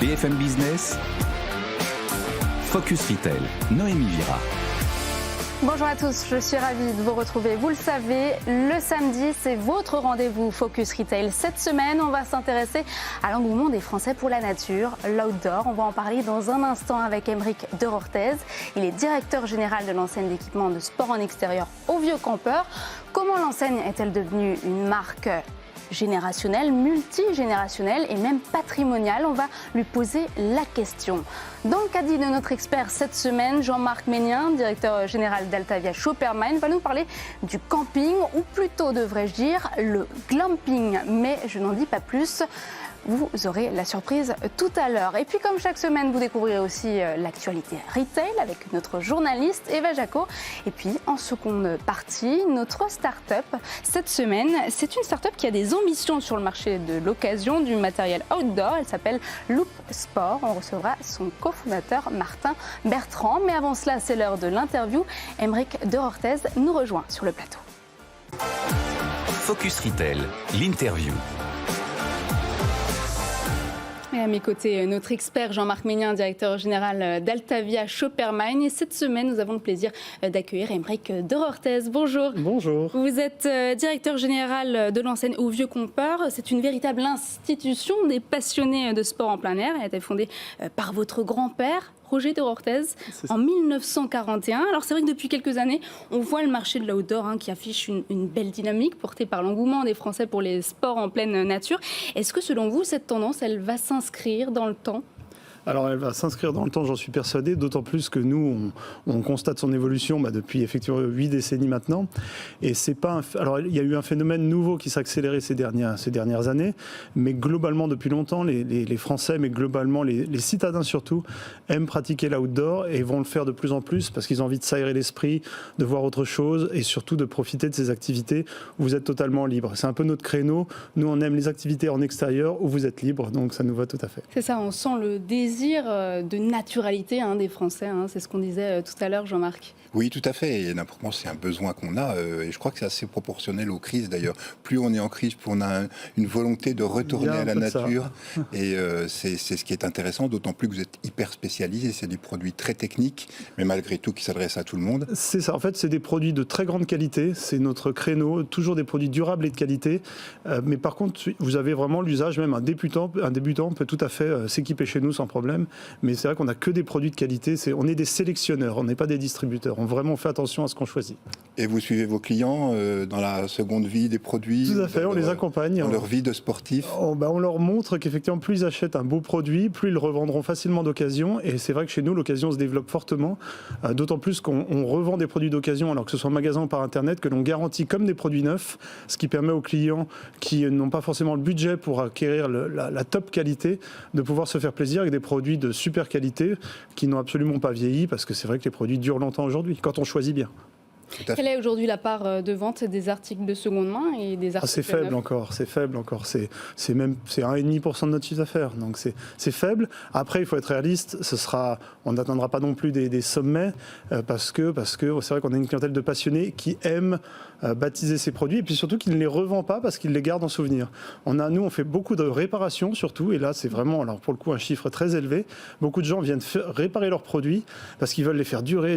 BFM Business, Focus Retail, Noémie Vira. Bonjour à tous, je suis ravie de vous retrouver. Vous le savez, le samedi, c'est votre rendez-vous Focus Retail. Cette semaine, on va s'intéresser à l'engouement des Français pour la nature, l'outdoor. On va en parler dans un instant avec Aymeric de Rorthez. Il est directeur général de l'enseigne d'équipement de sport en extérieur au Vieux Campeur. Comment l'enseigne est-elle devenue une marque générationnelle, multigénérationnelle et même patrimoniale? On va lui poser la question. Dans le caddie de notre expert cette semaine, Jean-Marc Ménien, directeur général d'Altavia Shoppermine, va nous parler du camping, ou plutôt devrais-je dire le glamping. Mais je n'en dis pas plus. Vous aurez la surprise tout à l'heure. Et puis comme chaque semaine, vous découvrirez aussi l'actualité retail avec notre journaliste Eva Jaco. Et puis en seconde partie, notre start-up. Cette semaine, c'est une start-up qui a des ambitions sur le marché de l'occasion du matériel outdoor. Elle s'appelle Loop Sport. On recevra son cofondateur Martin Bertrand. Mais avant cela, c'est l'heure de l'interview. Aymeric de Rorthez nous rejoint sur le plateau. Focus Retail, l'interview. Et à mes côtés, notre expert Jean-Marc Ménien, directeur général d'Altavia Shoppermine. Et cette semaine, nous avons le plaisir d'accueillir Aymeric de Rorthez. Bonjour. Bonjour. Vous êtes directeur général de l'enseigne au Vieux Campeur. C'est une véritable institution des passionnés de sport en plein air. Elle a été fondée par votre grand-père, Roger de Rorthez, en 1941. Alors c'est vrai que depuis quelques années, on voit le marché de l'outdoor qui affiche une belle dynamique portée par l'engouement des Français pour les sports en pleine nature. Est-ce que selon vous, cette tendance, elle va s'inscrire dans le temps ? Alors elle va s'inscrire dans le temps, j'en suis persuadé, d'autant plus que nous, on constate son évolution depuis effectivement 8 décennies maintenant. Et c'est pas alors il y a eu un phénomène nouveau qui s'est accéléré ces dernières années, mais globalement depuis longtemps, les Français, mais globalement les citadins surtout, aiment pratiquer l'outdoor et vont le faire de plus en plus parce qu'ils ont envie de s'aérer l'esprit, de voir autre chose et surtout de profiter de ces activités où vous êtes totalement libre. C'est un peu notre créneau. Nous, on aime les activités en extérieur où vous êtes libre, donc ça nous va tout à fait. C'est ça, on sent le désir de naturalité des Français, c'est ce qu'on disait tout à l'heure, Jean-Marc. Oui, tout à fait, et pour moi c'est un besoin qu'on a, et je crois que c'est assez proportionnel aux crises d'ailleurs. Plus on est en crise, plus on a une volonté de retourner à la nature, et c'est ce qui est intéressant, d'autant plus que vous êtes hyper spécialisé, c'est des produits très techniques, mais malgré tout qui s'adressent à tout le monde. C'est ça, en fait c'est des produits de très grande qualité, c'est notre créneau, toujours des produits durables et de qualité, mais par contre vous avez vraiment l'usage, même un débutant peut tout à fait s'équiper chez nous sans problème. Mais c'est vrai qu'on n'a que des produits de qualité. On est des sélectionneurs, on n'est pas des distributeurs. On vraiment fait attention à ce qu'on choisit. Et vous suivez vos clients dans la seconde vie des produits? Tout à fait, on les accompagne. Dans leur vie de sportif? On leur montre qu'effectivement, plus ils achètent un beau produit, plus ils le revendront facilement d'occasion. Et c'est vrai que chez nous, l'occasion se développe fortement. D'autant plus qu'on revend des produits d'occasion, alors que ce soit en magasin ou par Internet, que l'on garantit comme des produits neufs, ce qui permet aux clients qui n'ont pas forcément le budget pour acquérir la top qualité, de pouvoir se faire plaisir avec des produits de super qualité qui n'ont absolument pas vieilli, parce que c'est vrai que les produits durent longtemps aujourd'hui, quand on choisit bien. Quelle est aujourd'hui la part de vente des articles de seconde main et des articles c'est faible encore, c'est 1,5% de notre chiffre d'affaires, donc c'est faible. Après, il faut être réaliste, on n'atteindra pas non plus des sommets, parce que c'est vrai qu'on a une clientèle de passionnés qui aiment baptiser ces produits, et puis surtout qui ne les revend pas parce qu'ils les gardent en souvenir. Nous, on fait beaucoup de réparations surtout, et là c'est vraiment, alors pour le coup, un chiffre très élevé. Beaucoup de gens viennent réparer leurs produits parce qu'ils veulent les faire durer,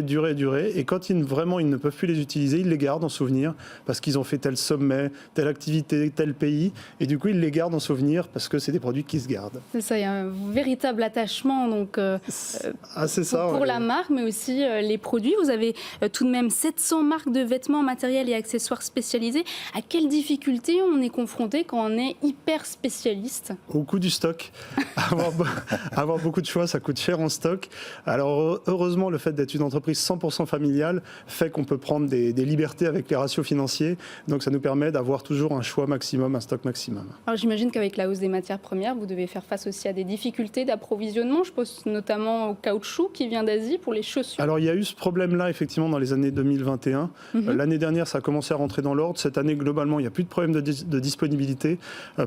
et quand ils ne peuvent plus les utiliser, ils les gardent en souvenir parce qu'ils ont fait tel sommet, telle activité, tel pays, et du coup ils les gardent en souvenir parce que c'est des produits qui se gardent. C'est ça, il y a un véritable attachement pour la marque, mais aussi les produits. Vous avez tout de même 700 marques de vêtements, matériel et accessoires spécialisés. À quelles difficultés on est confronté quand on est hyper spécialiste? Au coût du stock. Avoir beaucoup de choix, ça coûte cher en stock. Alors heureusement, le fait d'être une entreprise 100% familiale fait qu'on peut prendre des libertés avec les ratios financiers. Donc ça nous permet d'avoir toujours un choix maximum, un stock maximum. Alors j'imagine qu'avec la hausse des matières premières, vous devez faire face aussi à des difficultés d'approvisionnement. Je pense notamment au caoutchouc qui vient d'Asie pour les chaussures. Alors il y a eu ce problème-là effectivement dans les années 2021. L'année dernière, ça a commencé à rentrer dans l'ordre. Cette année, globalement, il n'y a plus de problème de disponibilité.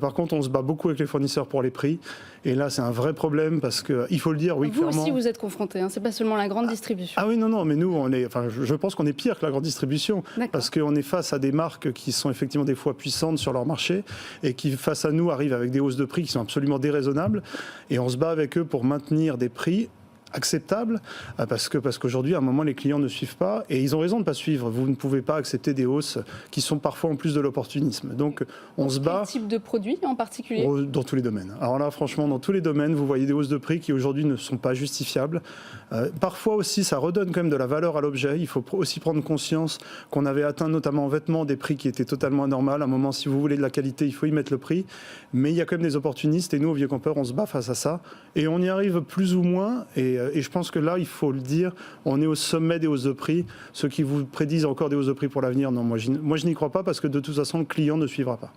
Par contre, on se bat beaucoup avec les fournisseurs pour les prix. Et là, c'est un vrai problème parce qu'il faut le dire, oui, vous clairement. Vous aussi, vous êtes confrontés, c'est pas seulement la grande distribution. Ah oui, non, mais nous, je pense qu'on est pire que la grande distribution. Parce qu'on est face à des marques qui sont effectivement des fois puissantes sur leur marché et qui, face à nous, arrivent avec des hausses de prix qui sont absolument déraisonnables. Et on se bat avec eux pour maintenir des prix acceptable parce qu'aujourd'hui à un moment les clients ne suivent pas et ils ont raison de ne pas suivre. Vous ne pouvez pas accepter des hausses qui sont parfois en plus de l'opportunisme. Donc on se bat. Quel type de produit en particulier? Dans tous les domaines. Alors là franchement dans tous les domaines vous voyez des hausses de prix qui aujourd'hui ne sont pas justifiables. Parfois aussi ça redonne quand même de la valeur à l'objet. Il faut aussi prendre conscience qu'on avait atteint notamment en vêtements des prix qui étaient totalement anormaux. À un moment si vous voulez de la qualité il faut y mettre le prix. Mais il y a quand même des opportunistes et nous au Vieux Campeur on se bat face à ça et on y arrive plus ou moins et je pense que là, il faut le dire, on est au sommet des hausses de prix. Ceux qui vous prédisent encore des hausses de prix pour l'avenir, non, moi je n'y crois pas parce que de toute façon, le client ne suivra pas.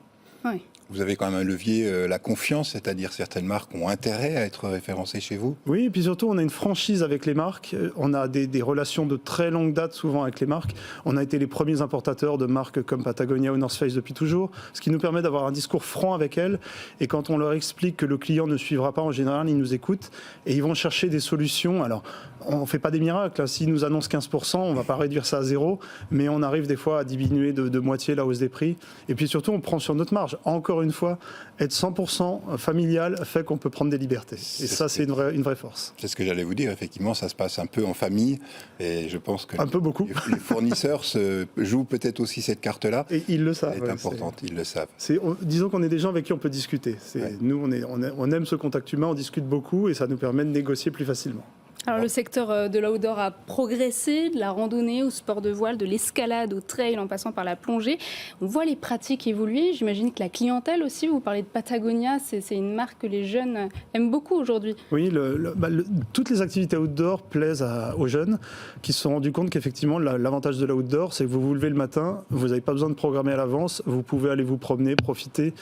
Oui. Vous avez quand même un levier, la confiance, c'est-à-dire certaines marques ont intérêt à être référencées chez vous. Oui, et puis surtout, on a une franchise avec les marques. On a des relations de très longue date souvent avec les marques. On a été les premiers importateurs de marques comme Patagonia ou North Face depuis toujours, ce qui nous permet d'avoir un discours franc avec elles. Et quand on leur explique que le client ne suivra pas, en général, ils nous écoutent et ils vont chercher des solutions. Alors, on ne fait pas des miracles. S'ils nous annoncent 15%, on ne va pas réduire ça à zéro, mais on arrive des fois à diminuer de moitié la hausse des prix. Et puis surtout, on prend sur notre marge. Encore une fois, être 100% familial fait qu'on peut prendre des libertés. Et ça, c'est une vraie force. C'est ce que j'allais vous dire. Effectivement, ça se passe un peu en famille. Et je pense que un peu beaucoup. Les fournisseurs jouent peut-être aussi cette carte-là. Et ils le savent. C'est importante, ils le savent. Disons qu'on est des gens avec qui on peut discuter. Nous, on aime ce contact humain, on discute beaucoup et ça nous permet de négocier plus facilement. Alors le secteur de l'outdoor a progressé, de la randonnée au sport de voile, de l'escalade au trail en passant par la plongée. On voit les pratiques évoluer. J'imagine que la clientèle aussi, vous parlez de Patagonia, c'est une marque que les jeunes aiment beaucoup aujourd'hui. Oui, toutes les activités outdoor plaisent aux jeunes qui se sont rendus compte qu'effectivement l'avantage de l'outdoor, c'est que vous vous levez le matin, vous n'avez pas besoin de programmer à l'avance, vous pouvez aller vous promener, profiter,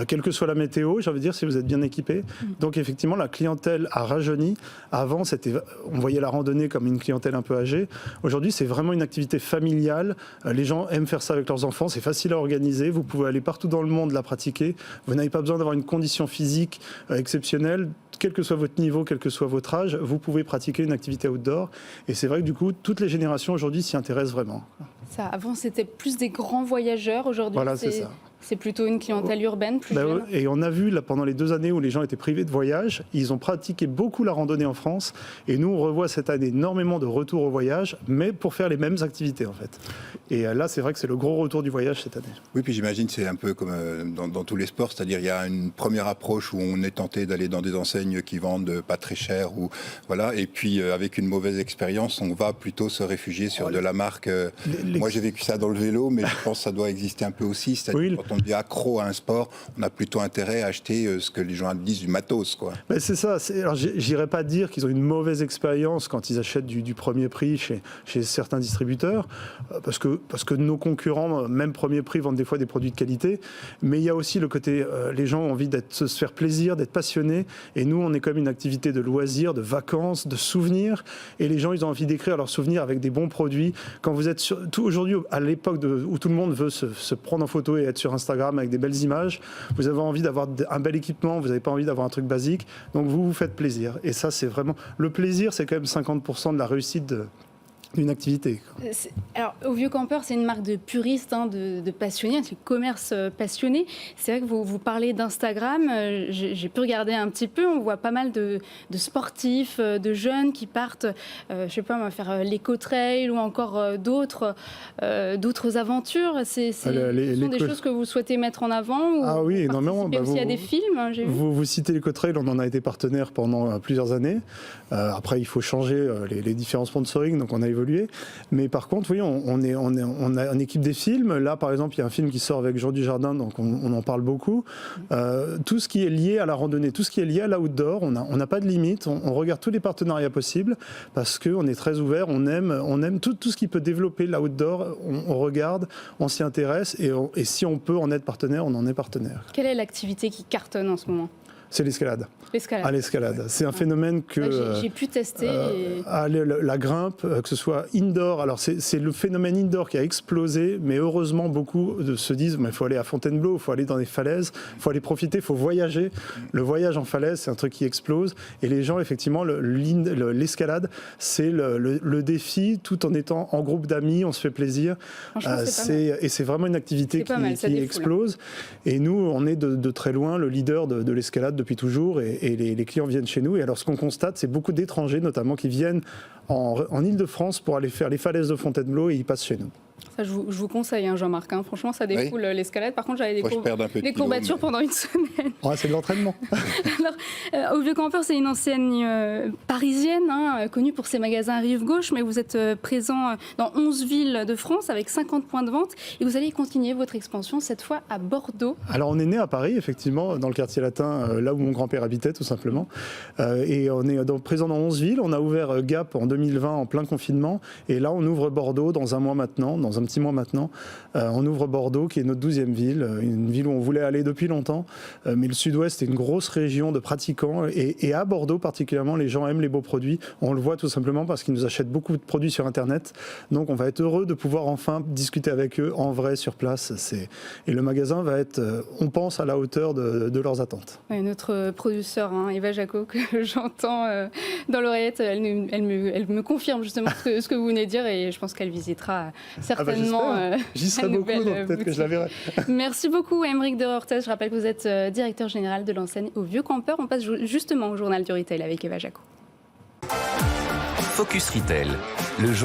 quelle que soit la météo, j'ai envie de dire, si vous êtes bien équipé. Donc effectivement, la clientèle a rajeuni. Avant, on voyait la randonnée comme une clientèle un peu âgée. Aujourd'hui, c'est vraiment une activité familiale. Les gens aiment faire ça avec leurs enfants. C'est facile à organiser. Vous pouvez aller partout dans le monde la pratiquer. Vous n'avez pas besoin d'avoir une condition physique exceptionnelle. Quel que soit votre niveau, quel que soit votre âge, vous pouvez pratiquer une activité outdoor. Et c'est vrai que du coup, toutes les générations aujourd'hui s'y intéressent vraiment. Ça, avant, c'était plus des grands voyageurs. Aujourd'hui, voilà, c'est ça. C'est plutôt une clientèle urbaine, plus jeune. Et on a vu, là, pendant les 2 années où les gens étaient privés de voyage, ils ont pratiqué beaucoup la randonnée en France. Et nous, on revoit cette année énormément de retours au voyage, mais pour faire les mêmes activités, en fait. Et là, c'est vrai que c'est le gros retour du voyage cette année. Oui, puis j'imagine que c'est un peu comme dans tous les sports, c'est-à-dire il y a une première approche où on est tenté d'aller dans des enseignes qui vendent pas très cher, voilà, et puis avec une mauvaise expérience, on va plutôt se réfugier sur de la marque. Moi, j'ai vécu ça dans le vélo, mais je pense que ça doit exister un peu aussi, c'est-à-dire quand on devient accro à un sport, on a plutôt intérêt à acheter ce que les gens disent du matos, quoi. Ben c'est ça. Alors, j'irais pas dire qu'ils ont une mauvaise expérience quand ils achètent du premier prix chez certains distributeurs, parce que nos concurrents, même premier prix, vendent des fois des produits de qualité. Mais il y a aussi le côté, les gens ont envie de se faire plaisir, d'être passionnés. Et nous, on est comme une activité de loisirs, de vacances, de souvenirs. Et les gens, ils ont envie d'écrire leurs souvenirs avec des bons produits. Quand vous êtes aujourd'hui, à l'époque où tout le monde veut se prendre en photo et être sur Instagram avec des belles images, vous avez envie d'avoir un bel équipement, vous n'avez pas envie d'avoir un truc basique, donc vous vous faites plaisir. Et ça, c'est vraiment... Le plaisir, c'est quand même 50% de la réussite d'une activité. Alors, au Vieux Campeur, c'est une marque de puristes, de passionnés, c'est le commerce passionné. C'est vrai que vous parlez d'Instagram, j'ai pu regarder un petit peu, on voit pas mal de sportifs, de jeunes qui partent, je sais pas, on va faire l'éco-trail ou encore d'autres aventures. Ce sont des choses que vous souhaitez mettre en avant ou ah oui, énormément. Aussi à des films, j'ai vu. Vous citez l'éco-trail, on en a été partenaire pendant plusieurs années. Après, il faut changer les différents sponsoring, donc on a évolué. Mais par contre, oui, on a une équipe des films. Là, par exemple, il y a un film qui sort avec Jean Dujardin, donc on en parle beaucoup. Tout ce qui est lié à la randonnée, tout ce qui est lié à l'outdoor, on n'a pas de limite. On regarde tous les partenariats possibles parce qu'on est très ouvert. On aime tout ce qui peut développer l'outdoor. On regarde, on s'y intéresse et si on peut en être partenaire, on en est partenaire. Quelle est l'activité qui cartonne en ce moment ? C'est l'escalade. L'escalade. À l'escalade. C'est un phénomène que... J'ai pu tester. La grimpe, que ce soit indoor. Alors, c'est le phénomène indoor qui a explosé, mais heureusement, beaucoup se disent il faut aller à Fontainebleau, il faut aller dans les falaises, il faut aller profiter, il faut voyager. Le voyage en falaise, c'est un truc qui explose. Et les gens, effectivement, l'escalade, c'est le défi, tout en étant en groupe d'amis, on se fait plaisir. Et c'est vraiment une activité qui explose. Et nous, on est de très loin le leader de l'escalade depuis toujours. Et les clients viennent chez nous. Et alors, ce qu'on constate, c'est beaucoup d'étrangers, notamment, qui viennent en Ile-de-France pour aller faire les falaises de Fontainebleau et ils passent chez nous. Ça, je vous conseille, Jean-Marc. Franchement, ça défoule l'escalade. Par contre, j'avais des courbatures pendant une semaine. C'est de l'entraînement. Alors, Au Vieux Campeur, c'est une enseigne parisienne, connue pour ses magasins rive gauche, mais vous êtes présent dans 11 villes de France avec 50 points de vente et vous allez continuer votre expansion, cette fois à Bordeaux. Alors, on est né à Paris, effectivement, dans le quartier latin, là où mon grand-père habitait, tout simplement. Et on est présent dans 11 villes. On a ouvert Gap en 2020, en plein confinement. Et là, on ouvre Bordeaux dans un petit mois maintenant. On ouvre Bordeaux, qui est notre 12e ville, une ville où on voulait aller depuis longtemps. Mais le sud-ouest est une grosse région de pratiquants. Et à Bordeaux, particulièrement, les gens aiment les beaux produits. On le voit tout simplement parce qu'ils nous achètent beaucoup de produits sur Internet. Donc, on va être heureux de pouvoir enfin discuter avec eux en vrai, sur place. Et le magasin va être, on pense, à la hauteur de leurs attentes. Oui, notre producteur, Eva Jaco, que j'entends dans l'oreillette, elle me confirme justement ce que vous venez de dire et je pense qu'elle visitera certainement. J'y serai beaucoup, donc peut-être que je la verrai. Merci beaucoup, Aymeric de Hortez. Je rappelle que vous êtes directeur général de l'enseigne Au Vieux Campeur. On passe justement au journal du retail avec Eva Jaco. Focus Retail, le journal